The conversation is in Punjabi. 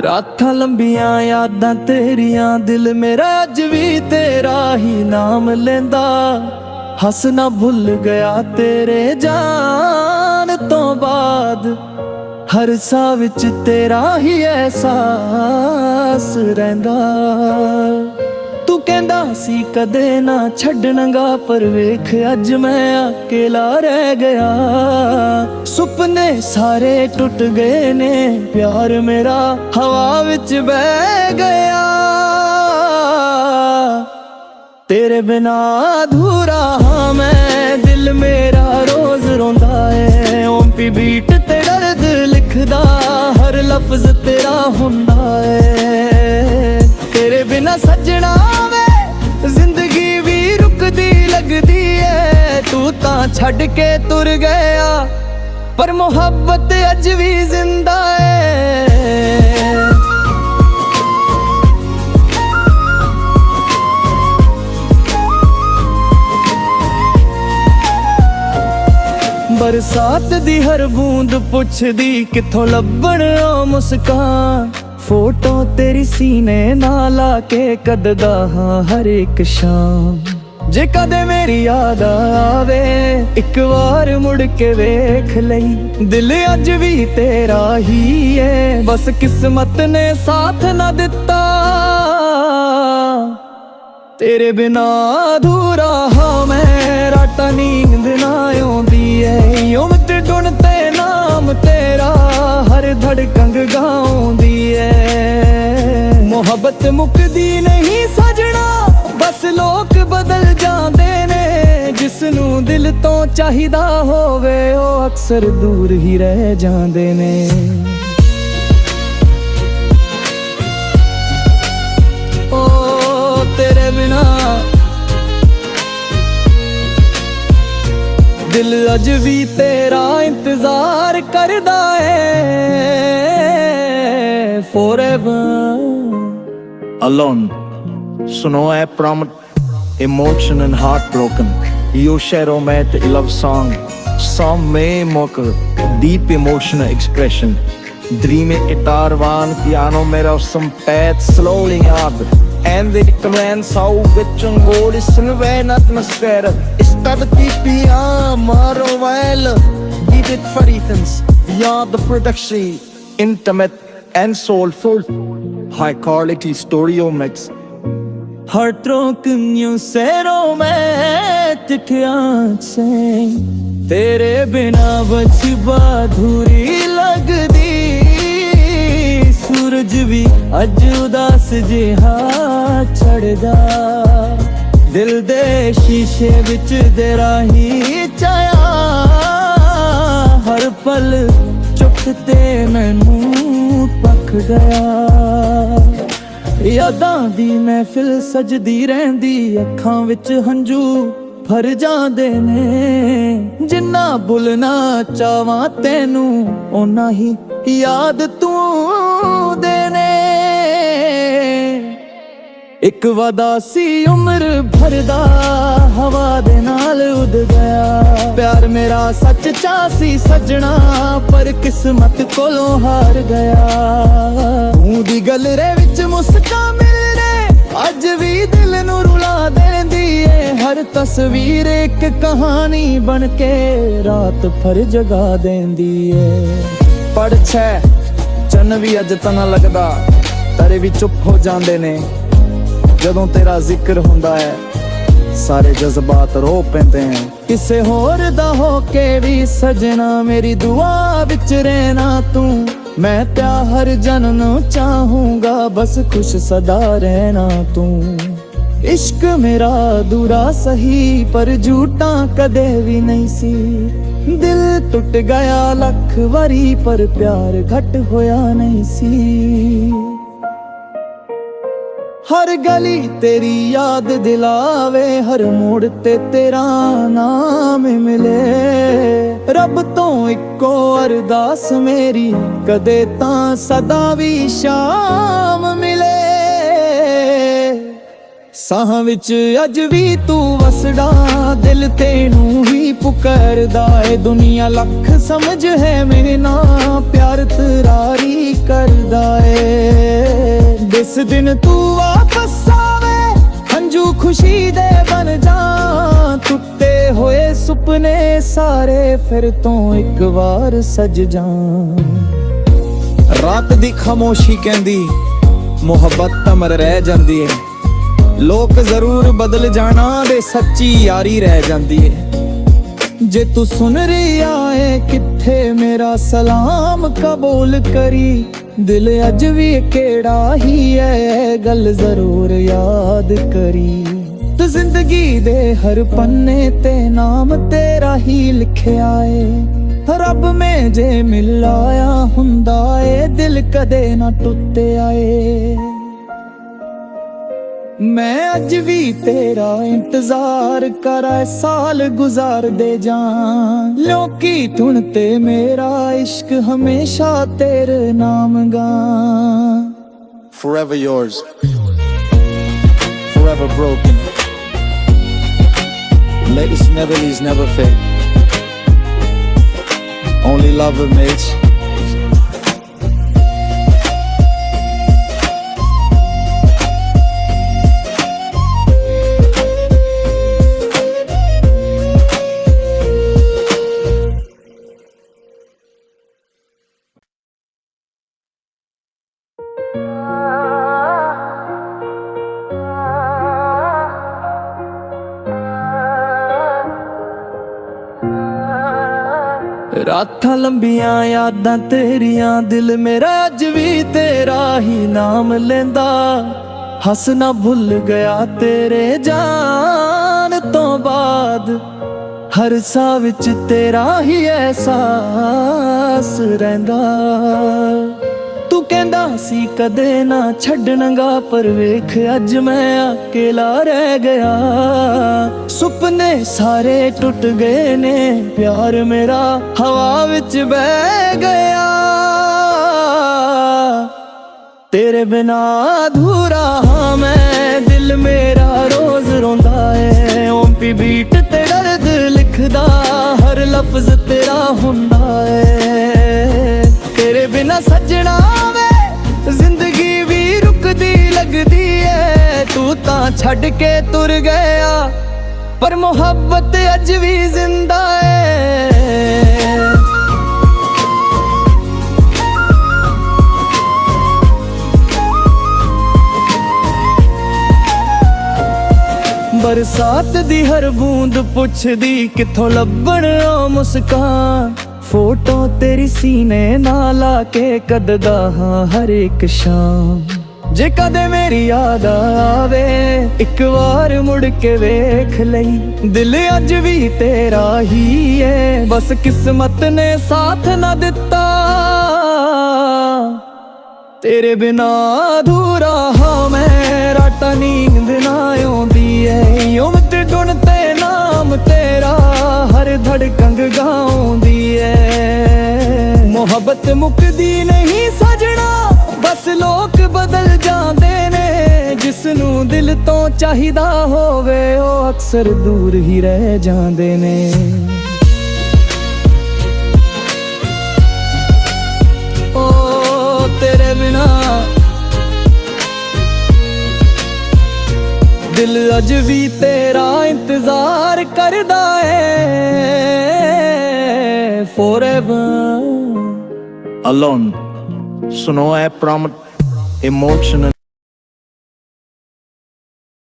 ਰਾਤਾਂ ਲੰਬੀਆਂ ਯਾਦਾਂ ਤੇਰੀਆਂ, ਦਿਲ ਮੇਰਾ ਅੱਜ ਵੀ ਤੇਰਾ ਹੀ ਨਾਮ ਲੈਂਦਾ। ਹੱਸਣਾ ਭੁੱਲ ਗਿਆ ਤੇਰੇ ਜਾਣ ਤੋਂ ਬਾਅਦ, ਹਰ ਸਾਹ ਵਿੱਚ ਤੇਰਾ ਹੀ ਅਹਿਸਾਸ ਰਹਿੰਦਾ। ਤੂੰ ਕਹਿੰਦਾ ਸੀ ਕਦੇ ਨਾ ਛੱਡਣਗਾ, ਪਰ ਵੇਖ ਅੱਜ ਮੈਂ ਅਕੇਲਾ ਰਹਿ ਗਿਆ। ਸੁਪਨੇ ਸਾਰੇ ਟੁੱਟ ਗਏ ਨੇ, ਪਿਆਰ ਮੇਰਾ ਹਵਾ ਵਿੱਚ ਬਹਿ ਗਿਆ। ਤੇਰੇ ਬਿਨਾ ਅਧੂਰਾ ਹਾਂ ਮੈਂ, ਦਿਲ ਮੇਰਾ ਰੋਜ਼ ਰੋਂਦਾ ਏ। ਓਮਪੀ ਬੀਟ ਤੇ ਦਰਦ ਲਿਖਦਾ, ਹਰ ਲਫ਼ਜ਼ ਤੇਰਾ ਹੁੰਦਾ ਏ। ਤੇਰੇ ਬਿਨਾ ਸੱਜਣਾ ਵੇ ਜ਼ਿੰਦਗੀ ਵੀ ਰੁਕਦੀ ਲੱਗਦੀ ਏ। ਤੂੰ ਤਾਂ ਛੱਡ ਕੇ ਤੁਰ ਗਿਆ, ਪਰ ਮੁਹੱਬਤ ਅੱਜ ਵੀ ਜ਼ਿੰਦਾ ਏ। ਬਰਸਾਤ ਦੀ ਹਰ ਬੂੰਦ ਪੁੱਛਦੀ, ਕਿੱਥੋਂ ਲੱਭਣ ਉਹ ਮੁਸਕਾਨ। ਫੋਟੋ ਤੇਰੀ ਸੀਨੇ ਨਾਲ ਲਾ ਕੇ ਕੱਢਦਾ ਹਾਂ ਹਰ ਇੱਕ ਸ਼ਾਮ। ਜੇ ਕਦੇ ਮੇਰੀ ਯਾਦ ਆਵੇ, ਇੱਕ ਵਾਰ ਮੁੜ ਕੇ ਵੇਖ ਲਈ। ਦਿਲ ਅੱਜ ਵੀ ਤੇਰਾ ਹੀ ਏ, ਬਸ ਕਿਸਮਤ ਨੇ ਸਾਥ ਨਾ ਦਿੱਤਾ। ਤੇਰੇ ਬਿਨਾ ਅਧੂਰਾ ਹਾਂ ਮੈਂ, ਰਾਤਾਂ ਨੀਂਦ ਨਾ ਆਉਂਦੀ ਏ। ਯੋਮ ਤੇ ਗੁਣ ਤੇ ਨਾਮ ਤੇਰਾ, ਹਰ ਧੜਕਨ ਗਾਉਂਦੀ ਏ। ਮੁਹੱਬਤ ਮੁੱਕਦੀ ਨਹੀਂ ਸਜਣਾ, ਬਸ ਲੋਕ ਬਦਲ ਜਾਂਦੇ ਨੇ। ਜਿਸ ਨੂੰ ਦਿਲ ਤੋਂ ਚਾਹੀਦਾ ਹੋਵੇ, ਉਹ ਅਕਸਰ ਦੂਰ ਹੀ ਰਹਿ ਜਾਂਦੇ ਨੇ। ਓ ਤੇਰੇ ਬਿਨਾ ਦਿਲ ਅੱਜ ਵੀ ਤੇਰਾ ਇੰਤਜ਼ਾਰ ਕਰਦਾ ਏ। Forever Alone, ਸੁਣੋ ਇਹ prompt, emotion and heartbroken. You share romantic love song, some may mock deep emotional expression. Dreamy guitar one, piano mera some path slowly up. And the comments how with gold is silver atmosphere. Start TPA maro while beat it for Ethans. Yeah, the production intimate and soulful, high quality stereo mix. Heartbroken you say romantic से, तेरे बिना बचपा अधूरी लगदी। सूरज भी अज उदास जिहा चढ़दा, दिल दे शीशे विच तेरा ही छाया। हर पल चुप ते मैनू पख गया। ਯਾਦਾਂ ਦੀ ਮਹਿਫਿਲ ਸਜਦੀ ਰਹਿੰਦੀ, ਅੱਖਾਂ ਵਿੱਚ ਹੰਝੂ ਭਰ ਜਾਂਦੇ ਨੇ। ਜਿੰਨਾ ਭੁੱਲਣਾ ਚਾਹਾਂ ਤੈਨੂੰ, ਓਨਾ ਹੀ ਯਾਦ ਤੂੰ ਦੇਨੇ। ਇੱਕ ਵਾਦਾ ਸੀ ਉਮਰ ਭਰ ਦਾ, ਹਵਾ ਦੇ ਨਾਲ ਉੱਡ ਗਿਆ। ਪਿਆਰ ਮੇਰਾ ਸੱਚ ਚਾ ਸੀ ਸਜਣਾ, ਪਰ ਕਿਸਮਤ ਕੋਲੋਂ ਹਾਰ ਗਿਆ। ਤੂੰ ਦੀ ਗਲਰੇ ਵਿੱਚ ਮੁਸਕਾਨ ਮਿਲਨੇ, ਅੱਜ ਵੀ ਦਿਲ ਨੂੰ ਰੁਲਾ ਦੇਂਦੀ ਏ। ਹਰ ਤਸਵੀਰ ਇੱਕ ਕਹਾਣੀ ਬਣ ਕੇ ਰਾਤ ਭਰ ਜਗਾ ਦੇਂਦੀ ਏ। ਪੜ ਛੇ ਚੰਨ ਵੀ ਅੱਜ ਤਾਂ ਨਾ ਲੱਗਦਾ, ਤਾਰੇ ਵੀ ਚੁੱਪ ਹੋ ਜਾਂਦੇ ਨੇ। ਜਦੋਂ ਤੇਰਾ ਜ਼ਿਕਰ ਹੁੰਦਾ ਹੈ, ਸਾਰੇ ਜਜ਼ਬਾਤ ਰੋ ਪੈਂਦੇ ਹੈ। ਕਿਸੇ ਹੋਰ ਦਾ ਹੋ ਕੇ ਵੀ ਸਜਣਾ, ਮੇਰੀ ਦੁਆ ਵਿੱਚ ਰਹਿਣਾ ਤੂੰ। ਮੈਂ ਤਾਂ ਹਰ ਜਨਮ ਨੂੰ ਚਾਹੂੰਗਾ, ਬਸ ਖੁਸ਼ ਸਦਾ ਰਹਿਣਾ ਤੂੰ। ਇਸ਼ਕ ਮੇਰਾ ਅਧੂਰਾ ਸਹੀ, ਪਰ ਝੂਠਾ ਕਦੇ ਵੀ ਨਹੀਂ ਸੀ। ਦਿਲ ਟੁੱਟ ਗਿਆ ਲੱਖ ਵਾਰੀ, ਪਰ ਪਿਆਰ ਘਟ ਹੋਇਆ ਨਹੀਂ ਸੀ। ਹਰ ਗਲੀ ਤੇਰੀ ਯਾਦ ਦਿਲਾਵੇ, ਹਰ ਮੋੜ ਤੇ ਤੇਰਾ ਨਾਮ ਮਿਲੇ। ਰੱਬ ਤੋਂ ਇੱਕੋ ਅਰਦਾਸ ਮੇਰੀ, ਕਦੇ ਤਾਂ ਸਦਾ ਵੀ ਸ਼ਾਮ ਮਿਲੇ। ਸਾਹਾਂ ਵਿੱਚ ਅੱਜ ਵੀ ਤੂੰ ਵਸਦਾ, ਦਿਲ ਤੈਨੂੰ ਹੀ ਪੁਕਾਰਦਾ ਏ। ਦੁਨੀਆ ਲੱਖ ਸਮਝ ਹੈ ਮੇਰੇ ਨਾਲ, ਪਿਆਰ ਤਰਾਰੀ ਕਰਦਾ ਏ। ਜਿਸ ਦਿਨ ਤੂੰ ਵਾਪਸ ਆਵੇ, ਹੰਝੂ ਖੁਸ਼ੀ ਦੇ ਬਣ ਜਾ। ਟੁੱਟੇ ਹੋਏ ਸੁਪਨੇ ਸਾਰੇ ਫਿਰ ਤੋਂ ਇੱਕ ਵਾਰ ਸਜ ਜਾਣ। ਰਾਤ ਦੀ ਖਾਮੋਸ਼ੀ ਕਹਿੰਦੀ ਮੁਹੱਬਤ ਅਮਰ ਰਹਿ ਜਾਂਦੀ ਏ। ਲੋਕ ਜ਼ਰੂਰ ਬਦਲ ਜਾਣਾ ਦੇ ਸੱਚੀ ਯਾਰੀ ਰਹਿ ਜਾਂਦੀ ਏ। ਜੇ ਤੂੰ ਸੁਣ ਰਿਹਾ ਏ ਕਿੱਥੇ ਮੇਰਾ ਸਲਾਮ ਕਬੂਲ ਕਰੀ। ਦਿਲ ਅੱਜ ਵੀ ਕਿਹੜਾ ਹੀ ਐ ਗੱਲ ਜ਼ਰੂਰ ਯਾਦ ਕਰੀ। ਤੂੰ ਜ਼ਿੰਦਗੀ ਦੇ ਹਰ ਪੰਨੇ ਤੇ ਨਾਮ ਤੇਰਾ ਹੀ ਲਿਖਿਆ ਏ। ਰੱਬ ਮੈਂ ਜੇ ਮਿਲਾਇਆ ਹੁੰਦਾ ਏ, ਦਿਲ ਕਦੇ ਨਾ ਟੁੱਟਿਆ ਏ। ਮੈਂ ਅੱਜ ਵੀ ਤੇਰਾ ਇੰਤਜ਼ਾਰ ਕਰਾਂ, ਸਾਲ ਗੁਜ਼ਾਰਦੇ ਜਾਣ। ਲੋਕੀ ਧੁਨ ਤੇ ਮੇਰਾ ਇਸ਼ਕ ਹਮੇਸ਼ਾ ਤੇਰੇ ਨਾਮ ਗਾਂ। Forever yours, forever broken. Latest melodies never fade. Only love remains. ਰਾਤਾਂ ਲੰਬੀਆਂ ਯਾਦਾਂ ਤੇਰੀਆਂ, ਦਿਲ ਮੇਰਾ ਅੱਜ ਵੀ ਤੇਰਾ ਹੀ ਨਾਮ ਲੈਂਦਾ। ਹੱਸਣਾ ਭੁੱਲ ਗਿਆ ਤੇਰੇ ਜਾਣ ਤੋਂ ਬਾਅਦ, ਹਰ ਸਾਹ ਵਿੱਚ ਤੇਰਾ ਹੀ ਅਹਿਸਾਸ ਰਹਿੰਦਾ। ਤੂੰ ਕਹਿੰਦਾ ਸੀ ਕਦੇ ਨਾ ਛੱਡਣਗਾ, ਪਰ ਵੇਖ ਅੱਜ ਮੈਂ ਅਕੇਲਾ ਰਹਿ ਗਿਆ। ਸੁਪਨੇ ਸਾਰੇ ਟੁੱਟ ਗਏ ਨੇ, ਪਿਆਰ ਮੇਰਾ ਹਵਾ ਵਿੱਚ ਬਹਿ ਗਿਆ। ਤੇਰੇ ਬਿਨਾ ਅਧੂਰਾ ਹਾਂ ਮੈਂ, ਦਿਲ ਮੇਰਾ ਰੋਜ਼ ਰੋਂਦਾ ਏ। ਓਮਪੀ ਬੀਟ ਤੇ ਦਰਦ ਲਿਖਦਾ, ਹਰ ਲਫ਼ਜ਼ ਤੇਰਾ ਹੁੰਦਾ ਏ। ਤੇਰੇ ਬਿਨਾ ਸੱਜਣਾ ਵੇ ਜ਼ਿੰਦਗੀ ਵੀ ਰੁਕਦੀ ਲੱਗਦੀ ਏ। ਤੂੰ ਤਾਂ ਛੱਡ ਕੇ ਤੁਰ ਗਿਆ, ਪਰ ਮੁਹੱਬਤ ਅੱਜ ਵੀ ਜ਼ਿੰਦਾ ਏ। ਬਰਸਾਤ ਦੀ ਹਰ ਬੂੰਦ ਪੁੱਛਦੀ ਕਿੱਥੋਂ ਲੱਭਣ ਉਹ ਮੁਸਕਾਨ। ਫੋਟੋ ਤੇਰੀ ਸੀਨੇ ਨਾਲ ਲਾ ਕੇ ਕੱਢਦਾ ਹਾਂ ਹਰ ਇੱਕ ਸ਼ਾਮ। ਜੇ ਕਦੇ ਮੇਰੀ ਯਾਦ ਆਵੇ, ਇੱਕ ਵਾਰ ਮੁੜ ਕੇ ਵੇਖ ਲਈ। ਦਿਲ ਅੱਜ ਵੀ ਤੇਰਾ ਹੀ ਏ, ਬਸ ਕਿਸਮਤ ਨੇ ਸਾਥ ਨਾ ਦਿੱਤਾ। ਤੇਰੇ ਬਿਨਾ ਅਧੂਰਾ ਹਾਂ ਮੈਂ, ਰਾਤਾਂ ਨੀਂਦ ਨਾ ਆਉਂਦੀ ਏ। ਉਮਤ ਗੁਣ ਤੇ ਨਾਮ ਤੇਰਾ, ਹਰ ਧੜਕਨ ਗਾਉਂਦੀ ਏ। ਮੁਹੱਬਤ ਮੁੱਕਦੀ ਨਹੀਂ ਸਜਣਾ, ਬਸ ਲੋਕ ਬਦਲ ਜਾਂਦੇ ਨੇ। ਜਿਸ ਨੂੰ ਦਿਲ ਤੋਂ ਚਾਹੀਦਾ ਹੋਵੇ, ਉਹ ਅਕਸਰ ਦੂਰ ਹੀ ਰਹਿ ਜਾਂਦੇ ਨੇ। ਤੇਰੇ ਬਿਨਾ ਦਿਲ ਅੱਜ ਵੀ ਤੇਰਾ ਇੰਤਜ਼ਾਰ ਕਰਦਾ ਏ। Forever Alone, ਸੁਣੋ ਇਹ ਪ੍ਰੋਮਟ ਇਮੋਸ਼ਨਲ